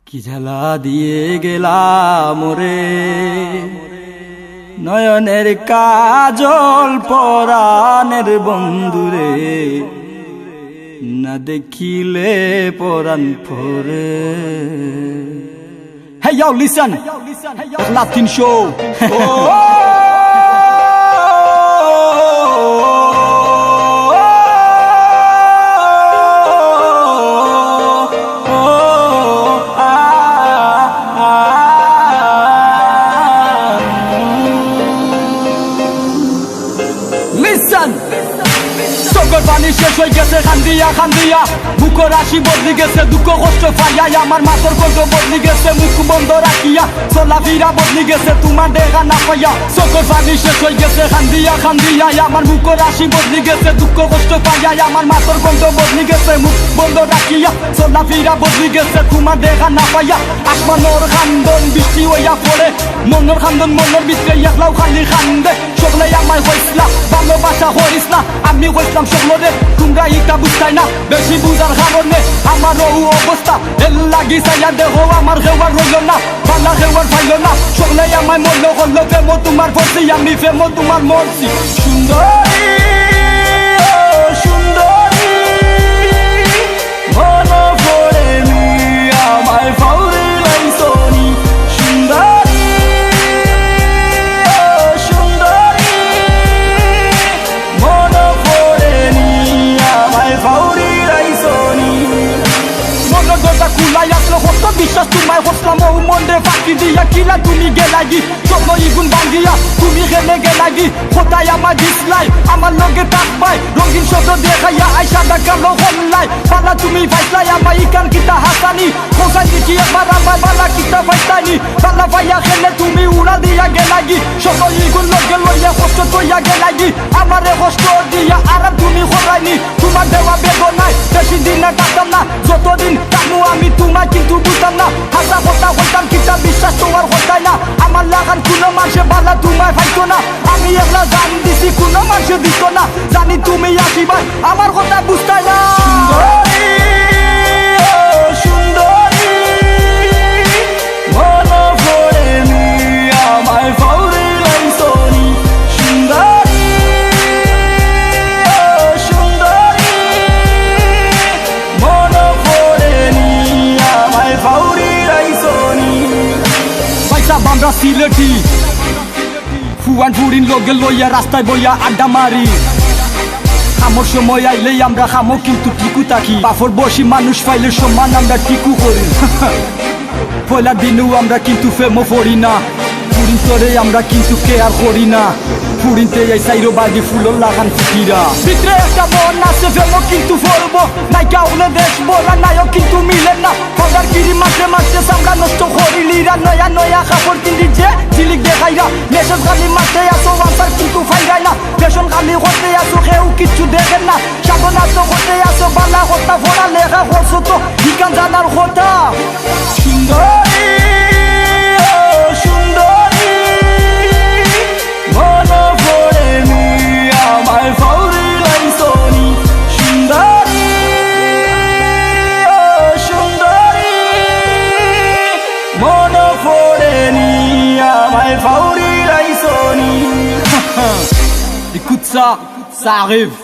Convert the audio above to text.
কি ঝালা দিয়ে গেলা মোরে নয়নের কাজল পরাণের বন্ধুরে না দেখিলে পরাণ ফরে। Hey yo, listen, Latin show. Listen. চোখের পানি শেষ হয়ে গেছে খান্দিয়া খান্দিয়া, বুকের হাসি বদলি গেছে দুঃখ কষ্ট পাইয়া, আমার মাথার কণ্ঠ বদলি গেছে মুখ বন্ধ রাখিয়া, চলাফেরা বদলি গেছে তোমার দেখা না পাইয়া। চোখের পানি শেষ হয়ে গেছে খান্দিয়া খান্দিয়া, আমার বুকের হাসি বদলি গেছে দুঃখ কষ্ট পাইয়া, আমার মাথার কণ্ঠ বদলি গেছে মুখ বন্ধ রাখিয়া, চলাফেরা বদলি গেছে তোমার দেখা না পাইয়া। আসমানোর খান্দন বৃষ্টি হইয়া পড়ে, মনের খান্দন মনের ভিতরে একলাও খালি খান্দে, সকলে আমায় হইসলা ভালোবাসা হইস না, আমি হইসলাম সকলরে তোমরা এটা বুঝতাই না, বেশি বুঝার কারণে আমারও অবস্থা এর লাগি চাইয়া দেহ আমার হেওয়ার রইল না, বালা হেওয়ার পাইল না, সকলে আমায় মরল হলো প্রেম তোমার ভর্তি, আমি প্রেম তোমার মরছি। সুন্দরী সুন্দরী মন পড়ে নি আমায় ফাউরি লাইসনি, সুন্দরী সুন্দরী মন পড়ে নি আমায় ফাউরি লাইসনি। মনের দরজা খুলাই আসলো কত বিশ্বাস তোমায় হসলাম ও মনে ফাঁকি দিয়া, কিলা তুমি গেলাগি চলো ইগুন ভাঙ্গিয়া, তুমি খেলে গেলাগি কোথায় আমার দিসলাই, আমার লগে থাকবাই রঙিন শব্দ দেখাইয়া আইসা দেখালো হল্লাই, পালা তুমি ফাইসলাই আমায় ইকান কিতা হাসানি, কোথায় দিচ্ছি একবার আমার বালা কিতা ফাইসলাইনি, পালা পাইয়া খেলে তুমি উড়া দিয়া গেলাগি, চলো ইগুন লগে লইয়া কষ্ট কইয়া গেলাগি, আমারে কষ্ট দিয়া আরাম তুমি হরাইনি, তোমার দেওয়া বেদনায় বেশি দিন না কাটতাম না, যতদিন কাটবো আমি তোমায় কিন্তু বুঝতাম না, হাসা কথা হইতাম কিতা বিশ্বাস তোমার হতাই না, আমার লাগান কোনো মানুষে বালা তোমায় পাইতো না, আমি একলা জানি দিছি কোনো মানুষে দিত না, জানি তুমি আসিবাই আমার কথা বুঝতাই না। সুন্দরী সুন্দরী মন পড়ে নি আমায় ফাউরি লাইসনি, সুন্দরী সুন্দরী মন পড়ে নি আমায় ফাউরি লাইসনি। পয়সা বান্ধা সিলেটি ফুয়ান ফুরিন লগে লইয়া রাস্তায় বইয়া আড্ডা মারি, খামোর সময় আইলেই আমরা খামো কিন্তু টিকু থাকি, পাফর বসি মানুষ পাইলে সমান আমরা টিকু করি, পয়লা দিনও আমরা কিন্তু ফেমো পড়ি না, ফুরিন তোরে আমরা কিন্তু কেয়ার করি না, ফুরিনতে এই সাইরো বাড়ি ফুল লাগান ফিকিরা, ভিতরে একটা মন আছে ফেমো কিন্তু ফলবো নাইকা উলে দেখবো না নাইও কিন্তু মিলে না, ফদার কিরি মাঝে মাঝে সামলা নষ্ট করিলিরা, নয়া নয়া কাপড় কিনি যে ঝিলিক দেখাইরা, মেসেজ খালি মাঠে আসো আনসার কিন্তু ফাইরাই না, ফ্যাশন খালি হতে আসো কেউ কিচ্ছু দেখেন না, সাধনা তো হতে আসো বালা কথা ভরা লেখা করছো তো ইকান জানার কথা। সুন্দরী সুন্দরী মন পড়ে নি আমায় ফাউরি লাইসনি, সুন্দরী সুন্দরী মন পড়ে নি আমায় ফাউরি লাইসনি। Écoute ça, ça arrive.